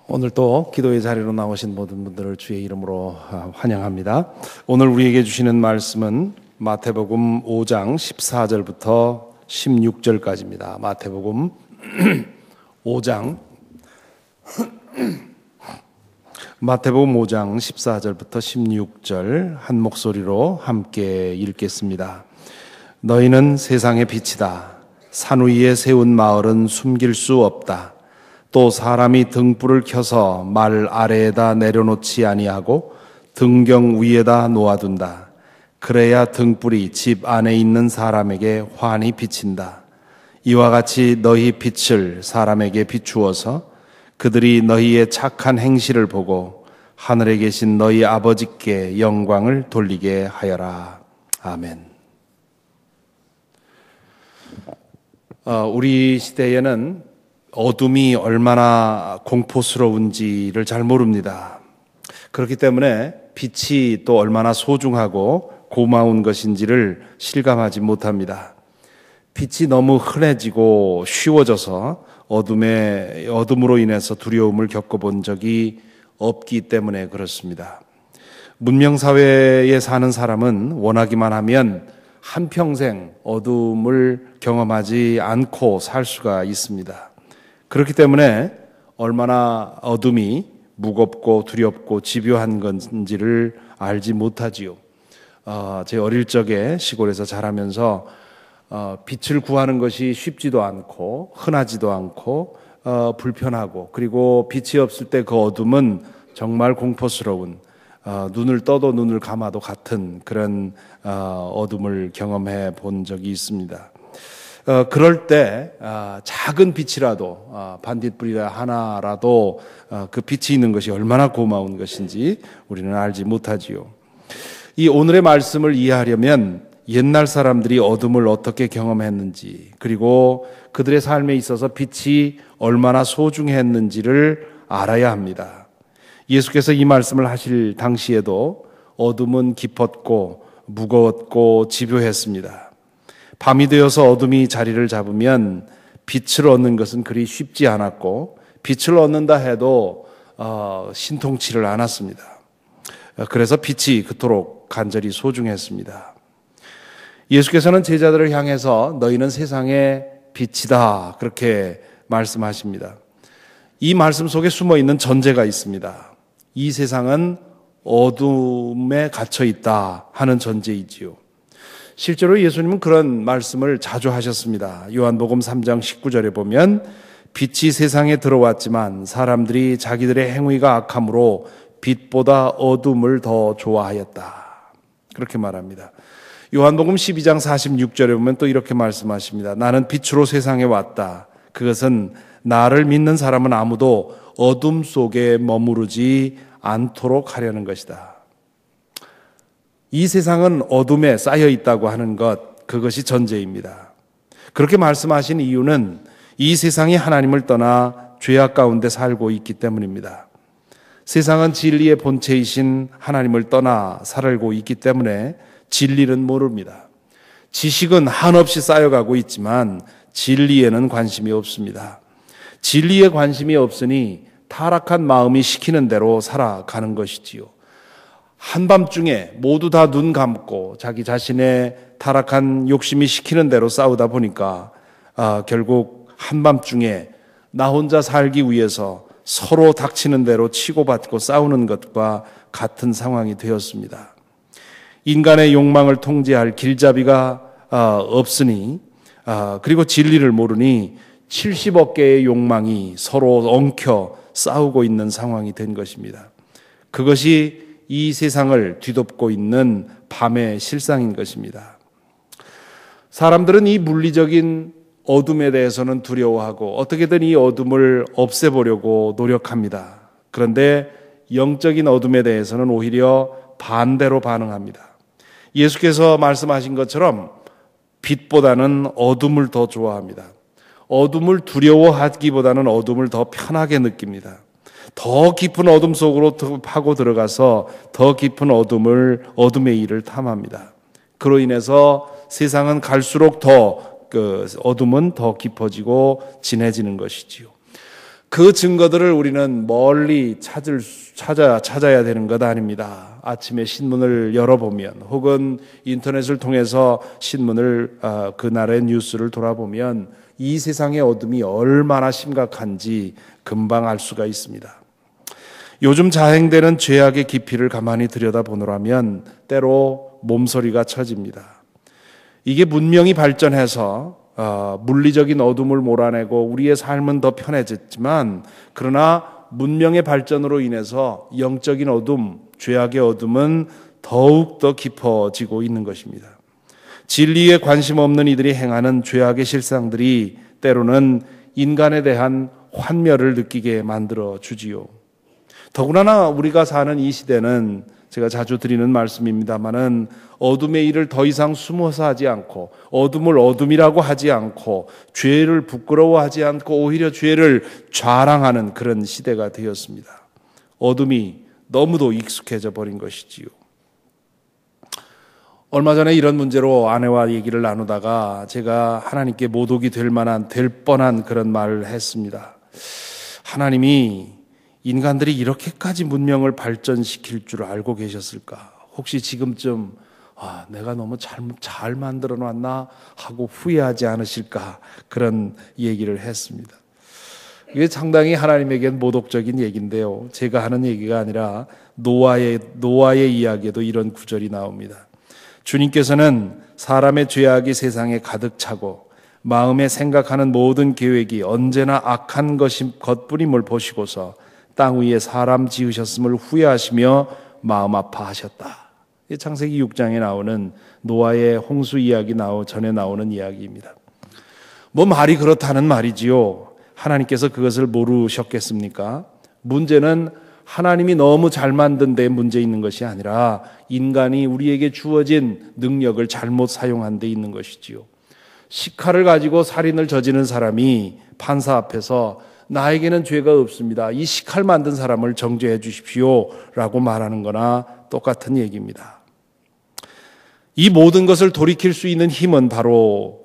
오늘 또 기도의 자리로 나오신 모든 분들을 주의 이름으로 환영합니다. 오늘 우리에게 주시는 말씀은 마태복음 5장 14절부터 16절까지입니다. 마태복음 5장 14절부터 16절 한 목소리로 함께 읽겠습니다. 너희는 세상의 빛이다. 산 위에 세운 마을은 숨길 수 없다. 또 사람이 등불을 켜서 말 아래에다 내려놓지 아니하고 등경 위에다 놓아둔다. 그래야 등불이 집 안에 있는 사람에게 환히 비친다. 이와 같이 너희 빛을 사람에게 비추어서 그들이 너희의 착한 행실을 보고 하늘에 계신 너희 아버지께 영광을 돌리게 하여라. 아멘. 우리 시대에는 어둠이 얼마나 공포스러운지를 잘 모릅니다. 그렇기 때문에 빛이 또 얼마나 소중하고 고마운 것인지를 실감하지 못합니다. 빛이 너무 흔해지고 쉬워져서 어둠으로 인해서 두려움을 겪어본 적이 없기 때문에 그렇습니다. 문명사회에 사는 사람은 원하기만 하면 한평생 어둠을 경험하지 않고 살 수가 있습니다. 그렇기 때문에 얼마나 어둠이 무겁고 두렵고 집요한 건지를 알지 못하지요. 제 어릴 적에 시골에서 자라면서 빛을 구하는 것이 쉽지도 않고 흔하지도 않고 불편하고, 그리고 빛이 없을 때 그 어둠은 정말 공포스러운, 눈을 떠도 눈을 감아도 같은 그런 어둠을 경험해 본 적이 있습니다. 그럴 때 작은 빛이라도, 반딧불이라 하나라도 그 빛이 있는 것이 얼마나 고마운 것인지 우리는 알지 못하지요. 이 오늘의 말씀을 이해하려면 옛날 사람들이 어둠을 어떻게 경험했는지, 그리고 그들의 삶에 있어서 빛이 얼마나 소중했는지를 알아야 합니다. 예수께서 이 말씀을 하실 당시에도 어둠은 깊었고 무거웠고 집요했습니다. 밤이 되어서 어둠이 자리를 잡으면 빛을 얻는 것은 그리 쉽지 않았고, 빛을 얻는다 해도 신통치를 않았습니다. 그래서 빛이 그토록 간절히 소중했습니다. 예수께서는 제자들을 향해서 너희는 세상의 빛이다, 그렇게 말씀하십니다. 이 말씀 속에 숨어 있는 전제가 있습니다. 이 세상은 어둠에 갇혀 있다 하는 전제이지요. 실제로 예수님은 그런 말씀을 자주 하셨습니다. 요한복음 3장 19절에 보면 빛이 세상에 들어왔지만 사람들이 자기들의 행위가 악함으로 빛보다 어둠을 더 좋아하였다, 그렇게 말합니다. 요한복음 12장 46절에 보면 또 이렇게 말씀하십니다. 나는 빛으로 세상에 왔다. 그것은 나를 믿는 사람은 아무도 어둠 속에 머무르지 않도록 하려는 것이다. 이 세상은 어둠에 쌓여 있다고 하는 것, 그것이 전제입니다. 그렇게 말씀하신 이유는 이 세상이 하나님을 떠나 죄악 가운데 살고 있기 때문입니다. 세상은 진리의 본체이신 하나님을 떠나 살고 있기 때문에 진리는 모릅니다. 지식은 한없이 쌓여가고 있지만 진리에는 관심이 없습니다. 진리에 관심이 없으니 타락한 마음이 시키는 대로 살아가는 것이지요. 한밤중에 모두 다 눈 감고 자기 자신의 타락한 욕심이 시키는 대로 싸우다 보니까 결국 한밤중에 나 혼자 살기 위해서 서로 닥치는 대로 치고받고 싸우는 것과 같은 상황이 되었습니다. 인간의 욕망을 통제할 길잡이가 없으니, 그리고 진리를 모르니 70억 개의 욕망이 서로 엉켜 싸우고 있는 상황이 된 것입니다. 그것이 이 세상을 뒤덮고 있는 밤의 실상인 것입니다. 사람들은 이 물리적인 어둠에 대해서는 두려워하고 어떻게든 이 어둠을 없애보려고 노력합니다. 그런데 영적인 어둠에 대해서는 오히려 반대로 반응합니다. 예수께서 말씀하신 것처럼 빛보다는 어둠을 더 좋아합니다. 어둠을 두려워하기보다는 어둠을 더 편하게 느낍니다. 더 깊은 어둠 속으로 파고 들어가서 더 깊은 어둠의 일을 탐합니다. 그로 인해서 세상은 갈수록 더 어둠은 더 깊어지고 진해지는 것이지요. 그 증거들을 우리는 멀리 찾아야 되는 것 아닙니다. 아침에 신문을 열어보면 혹은 인터넷을 통해서 신문을 그날의 뉴스를 돌아보면 이 세상의 어둠이 얼마나 심각한지 금방 알 수가 있습니다. 요즘 자행되는 죄악의 깊이를 가만히 들여다보노라면 때로 몸서리가 쳐집니다. 이게 문명이 발전해서 물리적인 어둠을 몰아내고 우리의 삶은 더 편해졌지만, 그러나 문명의 발전으로 인해서 영적인 어둠, 죄악의 어둠은 더욱더 깊어지고 있는 것입니다. 진리에 관심 없는 이들이 행하는 죄악의 실상들이 때로는 인간에 대한 환멸을 느끼게 만들어 주지요. 더구나 우리가 사는 이 시대는 제가 자주 드리는 말씀입니다마는 어둠의 일을 더 이상 숨어서 하지 않고 어둠을 어둠이라고 하지 않고 죄를 부끄러워하지 않고 오히려 죄를 자랑하는 그런 시대가 되었습니다. 어둠이 너무도 익숙해져 버린 것이지요. 얼마 전에 이런 문제로 아내와 얘기를 나누다가 제가 하나님께 모독이 될 뻔한 그런 말을 했습니다. 하나님이 인간들이 이렇게까지 문명을 발전시킬 줄 알고 계셨을까? 혹시 지금쯤 내가 너무 잘 만들어 놨나 하고 후회하지 않으실까? 그런 얘기를 했습니다. 이게 상당히 하나님에겐 모독적인 얘기인데요. 제가 하는 얘기가 아니라 노아의 이야기에도 이런 구절이 나옵니다. 주님께서는 사람의 죄악이 세상에 가득 차고 마음에 생각하는 모든 계획이 언제나 악한 것뿐임을 보시고서 땅 위에 사람 지으셨음을 후회하시며 마음 아파하셨다. 창세기 6장에 나오는 노아의 홍수 이야기 전에 나오는 이야기입니다. 뭐 말이 그렇다는 말이지요. 하나님께서 그것을 모르셨겠습니까? 문제는 하나님이 너무 잘 만든 데 문제 있는 것이 아니라 인간이 우리에게 주어진 능력을 잘못 사용한 데 있는 것이지요. 식칼을 가지고 살인을 저지른 사람이 판사 앞에서 나에게는 죄가 없습니다. 이 식칼 만든 사람을 정죄해 주십시오 라고 말하는 거나 똑같은 얘기입니다. 이 모든 것을 돌이킬 수 있는 힘은 바로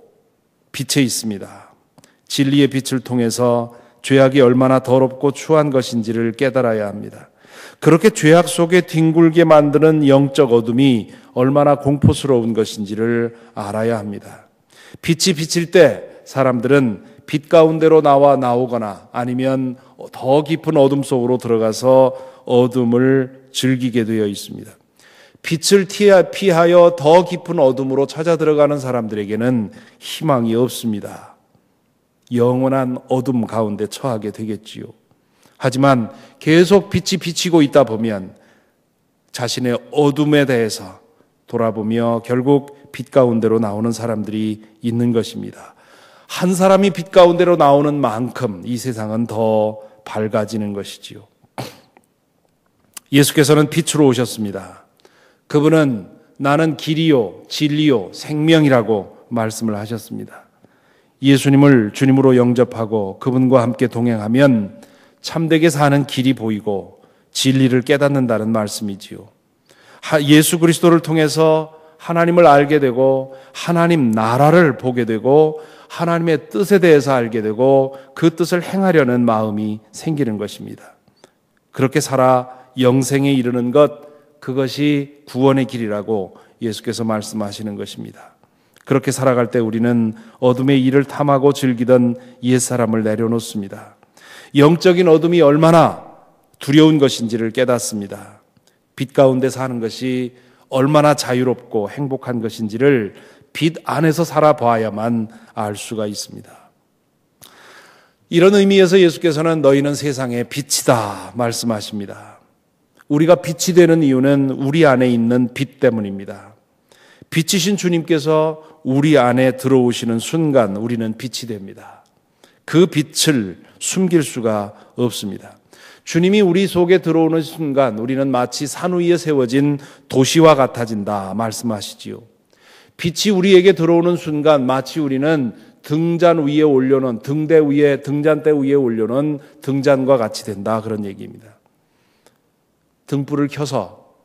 빛에 있습니다. 진리의 빛을 통해서 죄악이 얼마나 더럽고 추한 것인지를 깨달아야 합니다. 그렇게 죄악 속에 뒹굴게 만드는 영적 어둠이 얼마나 공포스러운 것인지를 알아야 합니다. 빛이 비칠 때 사람들은 빛 가운데로 나오거나 아니면 더 깊은 어둠 속으로 들어가서 어둠을 즐기게 되어 있습니다. 빛을 피하여 더 깊은 어둠으로 찾아 들어가는 사람들에게는 희망이 없습니다. 영원한 어둠 가운데 처하게 되겠지요. 하지만 계속 빛이 비치고 있다 보면 자신의 어둠에 대해서 돌아보며 결국 빛 가운데로 나오는 사람들이 있는 것입니다. 한 사람이 빛 가운데로 나오는 만큼 이 세상은 더 밝아지는 것이지요. 예수께서는 빛으로 오셨습니다. 그분은 나는 길이요 진리요 생명이라고 말씀을 하셨습니다. 예수님을 주님으로 영접하고 그분과 함께 동행하면 참되게 사는 길이 보이고 진리를 깨닫는다는 말씀이지요. 예수 그리스도를 통해서 하나님을 알게 되고 하나님 나라를 보게 되고 하나님의 뜻에 대해서 알게 되고 그 뜻을 행하려는 마음이 생기는 것입니다. 그렇게 살아 영생에 이르는 것, 그것이 구원의 길이라고 예수께서 말씀하시는 것입니다. 그렇게 살아갈 때 우리는 어둠의 일을 탐하고 즐기던 옛사람을 내려놓습니다. 영적인 어둠이 얼마나 두려운 것인지를 깨닫습니다. 빛 가운데 사는 것이 얼마나 자유롭고 행복한 것인지를 빛 안에서 살아봐야만 알 수가 있습니다. 이런 의미에서 예수께서는 너희는 세상의 빛이다 말씀하십니다. 우리가 빛이 되는 이유는 우리 안에 있는 빛 때문입니다. 빛이신 주님께서 우리 안에 들어오시는 순간 우리는 빛이 됩니다. 그 빛을 숨길 수가 없습니다. 주님이 우리 속에 들어오는 순간 우리는 마치 산 위에 세워진 도시와 같아진다 말씀하시지요. 빛이 우리에게 들어오는 순간 마치 우리는 등잔대 위에 올려놓은 등잔과 같이 된다 그런 얘기입니다. 등불을 켜서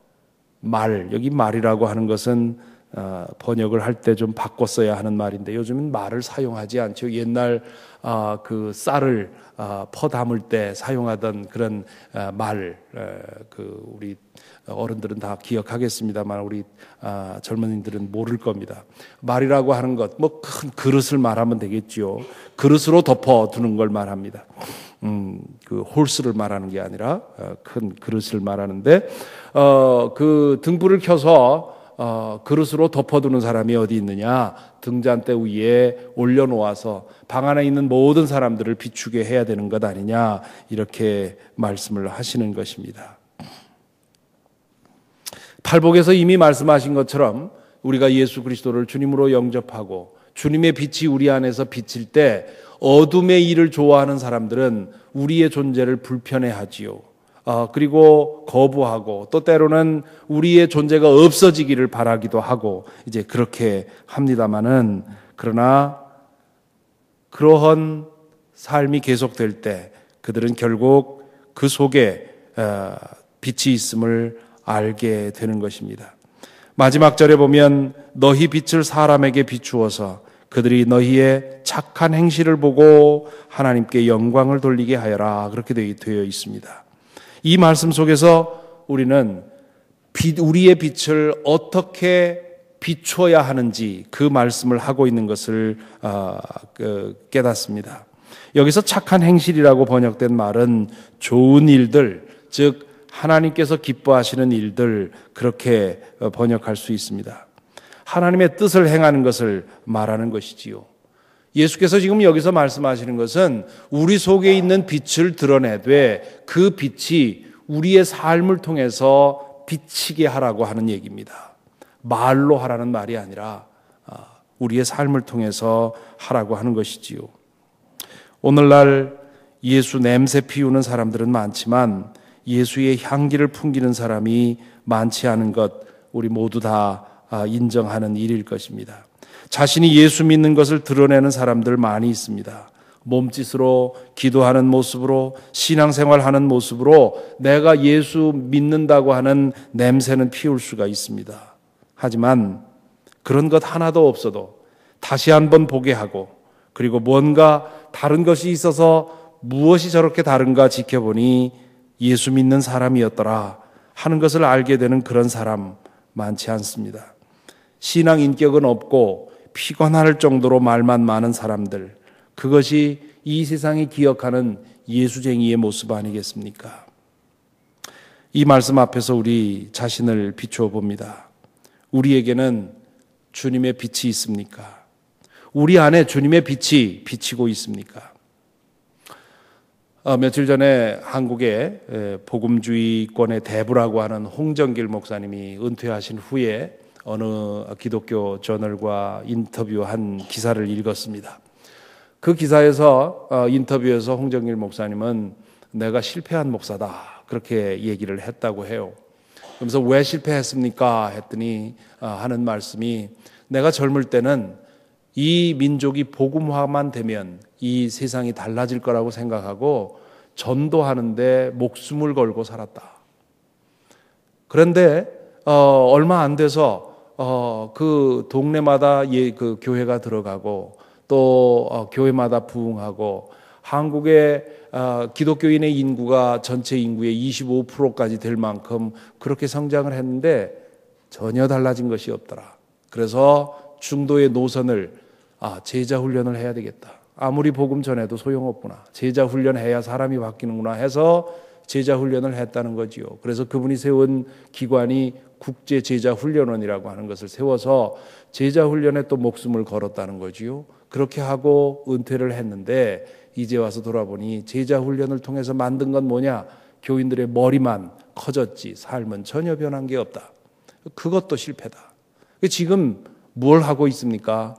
여기 말이라고 하는 것은 번역을 할 때 좀 바꿨어야 하는 말인데 요즘은 말을 사용하지 않죠. 옛날 그 쌀을 퍼 담을 때 사용하던 그런 말, 우리 어른들은 다 기억하겠습니다만 우리 젊은이들은 모를 겁니다. 말이라고 하는 것, 뭐 큰 그릇을 말하면 되겠지요. 그릇으로 덮어두는 걸 말합니다. 그 홀스를 말하는 게 아니라 큰 그릇을 말하는데 그 등불을 켜서 그릇으로 덮어두는 사람이 어디 있느냐? 등잔대 위에 올려놓아서 방 안에 있는 모든 사람들을 비추게 해야 되는 것 아니냐? 이렇게 말씀을 하시는 것입니다. 팔복에서 이미 말씀하신 것처럼 우리가 예수 그리스도를 주님으로 영접하고 주님의 빛이 우리 안에서 비칠 때 어둠의 일을 좋아하는 사람들은 우리의 존재를 불편해하지요. 그리고 거부하고 또 때로는 우리의 존재가 없어지기를 바라기도 하고 이제 그렇게 합니다마는 그러나 그러한 삶이 계속될 때 그들은 결국 그 속에 빛이 있음을 알게 되는 것입니다. 마지막 절에 보면 너희 빛을 사람에게 비추어서 그들이 너희의 착한 행실을 보고 하나님께 영광을 돌리게 하여라 그렇게 되어 있습니다. 이 말씀 속에서 우리는 우리의 빛을 어떻게 비추어야 하는지 그 말씀을 하고 있는 것을 깨닫습니다. 여기서 착한 행실이라고 번역된 말은 좋은 일들, 즉 하나님께서 기뻐하시는 일들 그렇게 번역할 수 있습니다. 하나님의 뜻을 행하는 것을 말하는 것이지요. 예수께서 지금 여기서 말씀하시는 것은 우리 속에 있는 빛을 드러내되 그 빛이 우리의 삶을 통해서 비치게 하라고 하는 얘기입니다. 말로 하라는 말이 아니라 우리의 삶을 통해서 하라고 하는 것이지요. 오늘날 예수 냄새 피우는 사람들은 많지만 예수의 향기를 풍기는 사람이 많지 않은 것 우리 모두 다 인정하는 일일 것입니다. 자신이 예수 믿는 것을 드러내는 사람들 많이 있습니다. 몸짓으로 기도하는 모습으로 신앙생활하는 모습으로 내가 예수 믿는다고 하는 냄새는 피울 수가 있습니다. 하지만 그런 것 하나도 없어도 다시 한번 보게 하고 그리고 뭔가 다른 것이 있어서 무엇이 저렇게 다른가 지켜보니 예수 믿는 사람이었더라 하는 것을 알게 되는 그런 사람 많지 않습니다. 신앙 인격은 없고 피곤할 정도로 말만 많은 사람들, 그것이 이 세상이 기억하는 예수쟁이의 모습 아니겠습니까? 이 말씀 앞에서 우리 자신을 비추어 봅니다. 우리에게는 주님의 빛이 있습니까? 우리 안에 주님의 빛이 비치고 있습니까? 며칠 전에 한국의 복음주의권의 대부라고 하는 홍정길 목사님이 은퇴하신 후에 어느 기독교 저널과 인터뷰한 기사를 읽었습니다. 그 기사에서 인터뷰에서 홍정길 목사님은 내가 실패한 목사다 그렇게 얘기를 했다고 해요. 그러면서 왜 실패했습니까? 했더니 하는 말씀이 내가 젊을 때는 이 민족이 복음화만 되면 이 세상이 달라질 거라고 생각하고 전도하는데 목숨을 걸고 살았다. 그런데 얼마 안 돼서 그 동네마다 그 교회가 들어가고 또 교회마다 부흥하고 한국의 기독교인의 인구가 전체 인구의 25%까지 될 만큼 그렇게 성장을 했는데 전혀 달라진 것이 없더라. 그래서 중도의 노선을 제자 훈련을 해야 되겠다. 아무리 복음 전해도 소용없구나. 제자 훈련해야 사람이 바뀌는구나 해서 제자 훈련을 했다는 거지요. 그래서 그분이 세운 기관이 국제 제자 훈련원이라고 하는 것을 세워서 제자 훈련에 또 목숨을 걸었다는 거지요. 그렇게 하고 은퇴를 했는데 이제 와서 돌아보니 제자 훈련을 통해서 만든 건 뭐냐? 교인들의 머리만 커졌지 삶은 전혀 변한 게 없다. 그것도 실패다. 지금 뭘 하고 있습니까?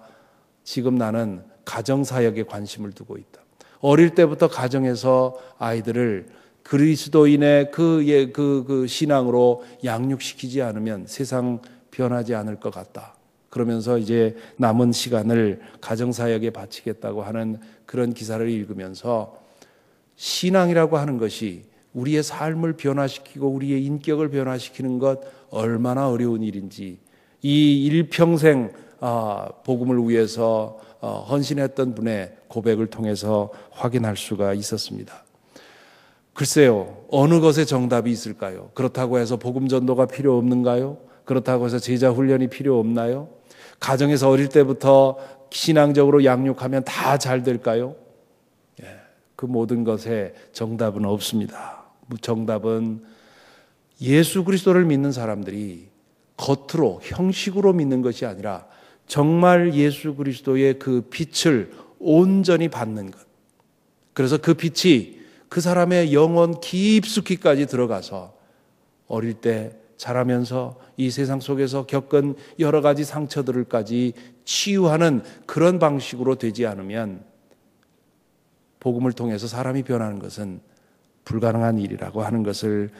지금 나는 가정사역에 관심을 두고 있다. 어릴 때부터 가정에서 아이들을 그리스도인의 그 신앙으로 양육시키지 않으면 세상 변하지 않을 것 같다. 그러면서 이제 남은 시간을 가정사역에 바치겠다고 하는 그런 기사를 읽으면서 신앙이라고 하는 것이 우리의 삶을 변화시키고 우리의 인격을 변화시키는 것 얼마나 어려운 일인지 이 일평생 복음을 위해서 헌신했던 분의 고백을 통해서 확인할 수가 있었습니다. 글쎄요, 어느 것에 정답이 있을까요? 그렇다고 해서 복음 전도가 필요 없는가요? 그렇다고 해서 제자 훈련이 필요 없나요? 가정에서 어릴 때부터 신앙적으로 양육하면 다 잘 될까요? 그 모든 것에 정답은 없습니다. 정답은 예수 그리스도를 믿는 사람들이 겉으로 형식으로 믿는 것이 아니라 정말 예수 그리스도의 그 빛을 온전히 받는 것. 그래서 그 빛이 그 사람의 영혼 깊숙이까지 들어가서 어릴 때 자라면서 이 세상 속에서 겪은 여러 가지 상처들까지 치유하는 그런 방식으로 되지 않으면 복음을 통해서 사람이 변하는 것은 불가능한 일이라고 하는 것을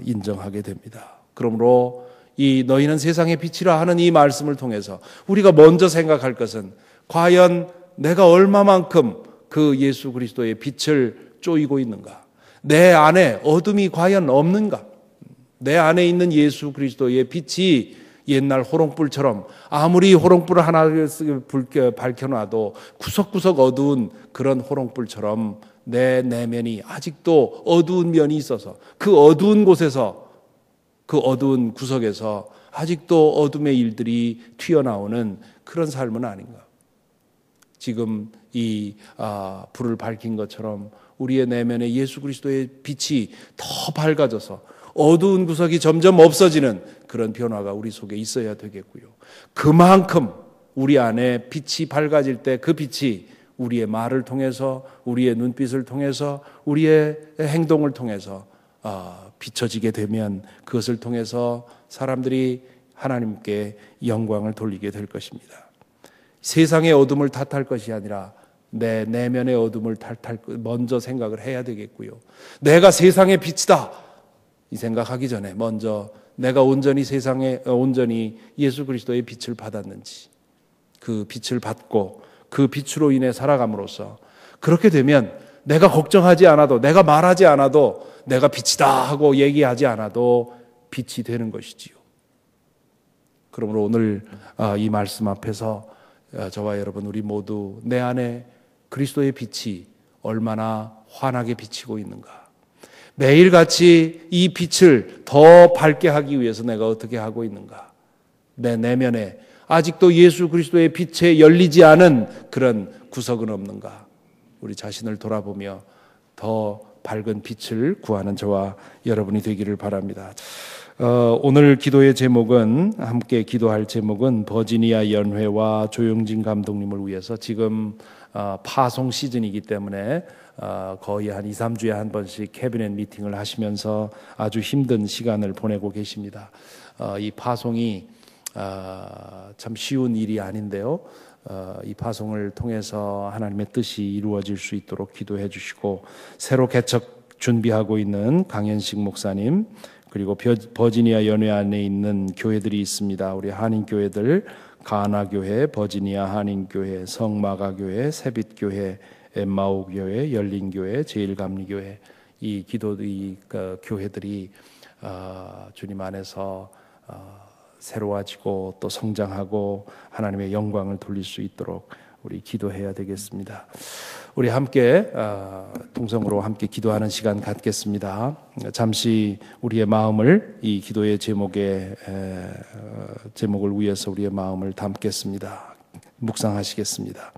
인정하게 됩니다. 그러므로 이 너희는 세상의 빛이라 하는 이 말씀을 통해서 우리가 먼저 생각할 것은 과연 내가 얼마만큼 그 예수 그리스도의 빛을 쪼이고 있는가? 내 안에 어둠이 과연 없는가? 내 안에 있는 예수 그리스도의 빛이 옛날 호롱불처럼 아무리 호롱불을 하나를 밝혀놔도 구석구석 어두운 그런 호롱불처럼 내 내면이 아직도 어두운 면이 있어서 그 어두운 곳에서 그 어두운 구석에서 아직도 어둠의 일들이 튀어나오는 그런 삶은 아닌가. 지금 이 불을 밝힌 것처럼 우리의 내면에 예수 그리스도의 빛이 더 밝아져서 어두운 구석이 점점 없어지는 그런 변화가 우리 속에 있어야 되겠고요. 그만큼 우리 안에 빛이 밝아질 때 그 빛이 우리의 말을 통해서, 우리의 눈빛을 통해서, 우리의 행동을 통해서 비춰지게 되면 그것을 통해서 사람들이 하나님께 영광을 돌리게 될 것입니다. 세상의 어둠을 탓할 것이 아니라 내 내면의 어둠을 먼저 생각을 해야 되겠고요. 내가 세상의 빛이다 이 생각하기 전에 먼저 내가 온전히 세상에 온전히 예수 그리스도의 빛을 받았는지, 그 빛을 받고 그 빛으로 인해 살아감으로써 그렇게 되면 내가 걱정하지 않아도, 내가 말하지 않아도, 내가 빛이다 하고 얘기하지 않아도 빛이 되는 것이지요. 그러므로 오늘 이 말씀 앞에서 저와 여러분 우리 모두 내 안에 그리스도의 빛이 얼마나 환하게 비치고 있는가, 매일같이 이 빛을 더 밝게 하기 위해서 내가 어떻게 하고 있는가, 내 내면에 아직도 예수 그리스도의 빛에 열리지 않은 그런 구석은 없는가, 우리 자신을 돌아보며 더 밝은 빛을 구하는 저와 여러분이 되기를 바랍니다. 오늘 기도의 제목은, 함께 기도할 제목은 버지니아 연회와 조용진 감독님을 위해서 지금 파송 시즌이기 때문에 거의 한 2, 3주에 한 번씩 캐비넷 미팅을 하시면서 아주 힘든 시간을 보내고 계십니다. 이 파송이 참 쉬운 일이 아닌데요. 이 파송을 통해서 하나님의 뜻이 이루어질 수 있도록 기도해 주시고, 새로 개척 준비하고 있는 강현식 목사님, 그리고 버지니아 연회 안에 있는 교회들이 있습니다. 우리 한인교회들, 가나교회, 버지니아 한인교회, 성마가교회, 세빛교회, 엠마오교회, 열린교회, 제일감리교회, 이 교회들이 주님 안에서 새로워지고 또 성장하고 하나님의 영광을 돌릴 수 있도록 우리 기도해야 되겠습니다. 우리 함께 통성으로 함께 기도하는 시간 갖겠습니다. 잠시 우리의 마음을 이 기도의 제목을 위해서 우리의 마음을 담겠습니다. 묵상하시겠습니다.